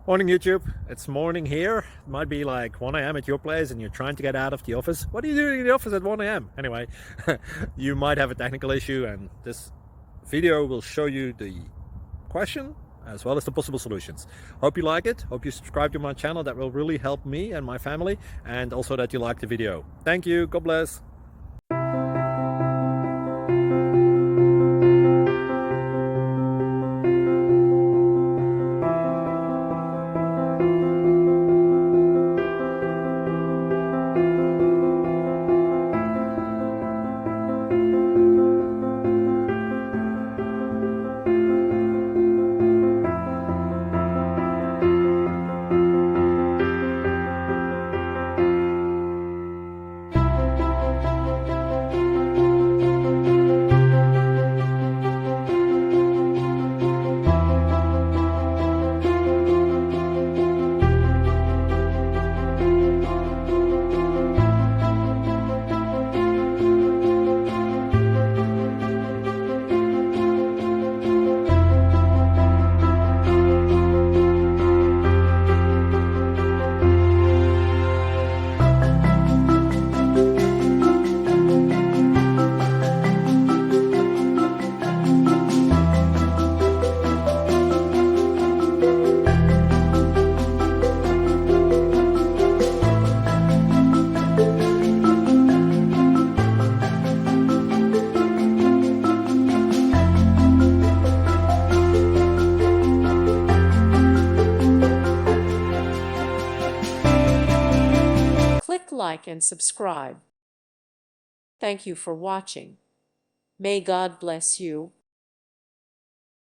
Morning YouTube, it's morning here. It might be like 1 a.m. at your place and you're trying to get out of the office. What are you doing in the office at 1 a.m.? Anyway, you might have a technical issue and this video will show you the question as well as the possible solutions. Hope you like it, hope you subscribe to my channel. That will really help me and my family, and also that you like the video. Thank you, God bless. Click like and subscribe. Thank you for watching. May God bless you.